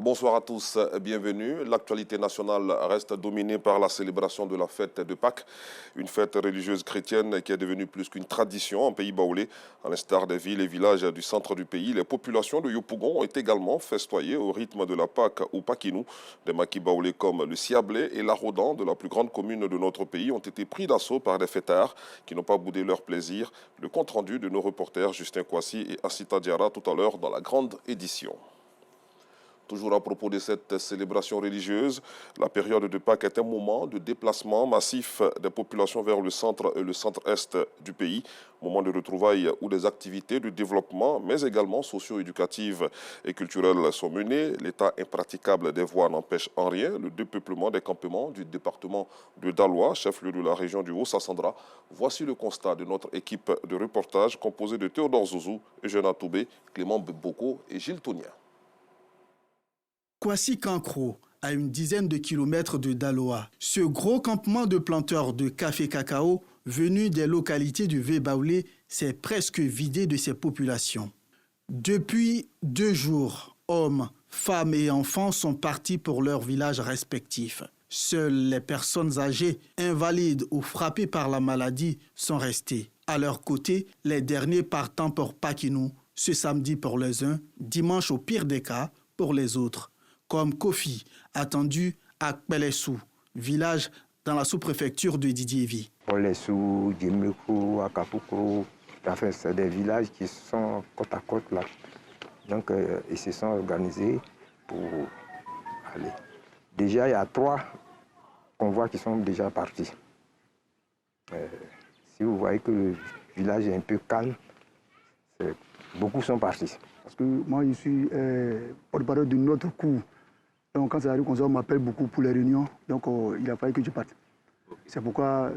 Bonsoir à tous, bienvenue. L'actualité nationale reste dominée par la célébration de la fête de Pâques, une fête religieuse chrétienne qui est devenue plus qu'une tradition en pays baoulé. À l'instar des villes et villages du centre du pays, les populations de Yopougon ont également festoyé au rythme de la Pâques ou Pakinou. Des maquis baoulés comme le Siablé et l'Arodan de la plus grande commune de notre pays ont été pris d'assaut par des fêtards qui n'ont pas boudé leur plaisir. Le compte-rendu de nos reporters Justin Kouassi et Assita Diarra tout à l'heure dans la grande édition. Toujours à propos de cette célébration religieuse, la période de Pâques est un moment de déplacement massif des populations vers le centre et le centre-est du pays, moment de retrouvailles où des activités de développement, mais également socio-éducatives et culturelles sont menées. L'état impraticable des voies n'empêche en rien le dépeuplement des campements du département de Daloa, chef-lieu de la région du Haut-Sassandra. Voici le constat de notre équipe de reportage composée de Théodore Zouzou, Eugène Toubé, Clément Beboko et Gilles Tonia. Kouassi Kankro, à une dizaine de kilomètres de Daloa. Ce gros campement de planteurs de café-cacao, venu des localités du Vébaoulé, s'est presque vidé de ses populations. Depuis 2 jours, hommes, femmes et enfants sont partis pour leurs villages respectifs. Seules les personnes âgées, invalides ou frappées par la maladie sont restées. À leur côté, les derniers partant pour Pakinou, ce samedi pour les uns, dimanche au pire des cas pour les autres. Comme Kofi, attendu à Kpelessou, village dans la sous-préfecture de Didiévi. Kpelessou, Djemekou, Akapoukou, enfin, c'est des villages qui sont côte à côte là. Donc, ils se sont organisés pour aller. Déjà, il y a 3 convois qui sont déjà partis. Si vous voyez que le village est un peu calme, beaucoup sont partis. Parce que moi, je suis porte-parole d'une autre cour. Donc, quand ça arrive comme ça, on m'appelle beaucoup pour les réunions. Donc, il a fallu que je parte. C'est pourquoi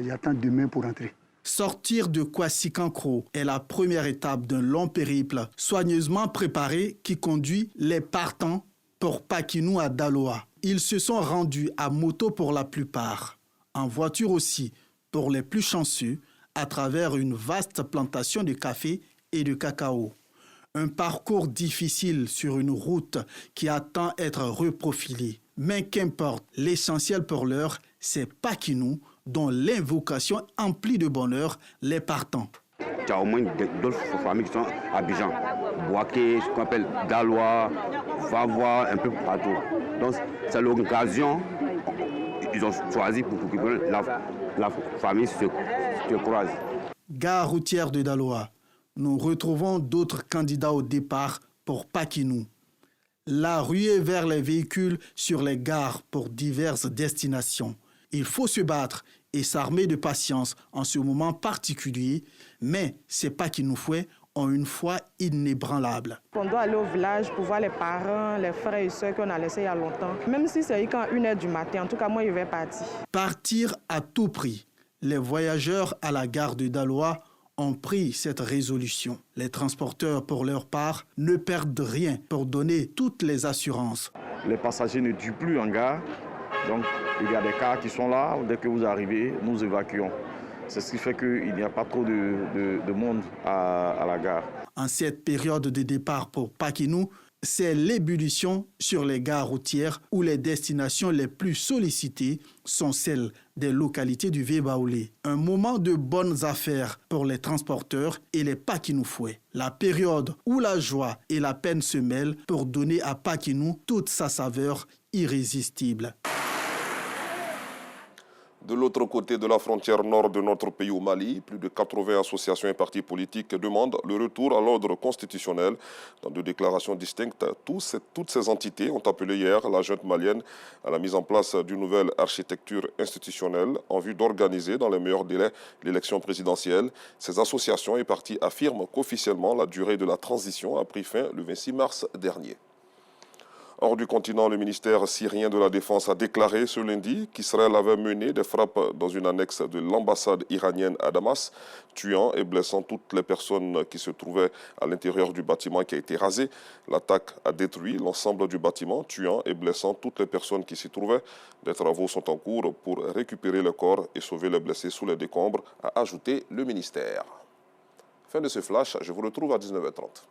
j'attends demain pour rentrer. Sortir de Kouassi Kankro est la première étape d'un long périple soigneusement préparé qui conduit les partants pour Pakinou à Daloa. Ils se sont rendus à moto pour la plupart, en voiture aussi pour les plus chanceux, à travers une vaste plantation de café et de cacao. Un parcours difficile sur une route qui attend être reprofilée. Mais qu'importe, l'essentiel pour l'heure, c'est Pakinou, dont l'invocation emplit de bonheur les partants. Il y a au moins d'autres familles qui sont à Abidjan, Boaké, ce qu'on appelle Daloa, Vavois, un peu partout. Donc c'est l'occasion, ils ont choisi pour que la famille se croise. Gare routière de Daloa. Nous retrouvons d'autres candidats au départ pour Pakinou. La ruée vers les véhicules sur les gares pour diverses destinations. Il faut se battre et s'armer de patience en ce moment particulier, mais ces Pakinoufois ont une foi inébranlable. On doit aller au village pour voir les parents, les frères et sœurs qu'on a laissés il y a longtemps. Même si c'est quand 1h du matin, en tout cas moi je vais partir. Partir à tout prix. Les voyageurs à la gare de Daloa ont pris cette résolution. Les transporteurs, pour leur part, ne perdent rien pour donner toutes les assurances. Les passagers ne durent plus en gare, donc il y a des cars qui sont là. Dès que vous arrivez, nous évacuons. C'est ce qui fait qu'il n'y a pas trop de monde à la gare. En cette période de départ pour Pakinou, c'est l'ébullition sur les gares routières où les destinations les plus sollicitées sont celles des localités du Vébaoulé. Un moment de bonnes affaires pour les transporteurs et les Pakinoufois. La période où la joie et la peine se mêlent pour donner à Pakinou toute sa saveur irrésistible. De l'autre côté de la frontière nord de notre pays au Mali, plus de 80 associations et partis politiques demandent le retour à l'ordre constitutionnel. Dans 2 déclarations distinctes, toutes ces entités ont appelé hier la junte malienne à la mise en place d'une nouvelle architecture institutionnelle en vue d'organiser dans les meilleurs délais l'élection présidentielle. Ces associations et partis affirment qu'officiellement la durée de la transition a pris fin le 26 mars dernier. Hors du continent, le ministère syrien de la Défense a déclaré ce lundi qu'Israël avait mené des frappes dans une annexe de l'ambassade iranienne à Damas, tuant et blessant toutes les personnes qui se trouvaient à l'intérieur du bâtiment qui a été rasé. L'attaque a détruit l'ensemble du bâtiment, tuant et blessant toutes les personnes qui s'y trouvaient. Des travaux sont en cours pour récupérer le corps et sauver les blessés sous les décombres, a ajouté le ministère. Fin de ce flash, je vous retrouve à 19h30.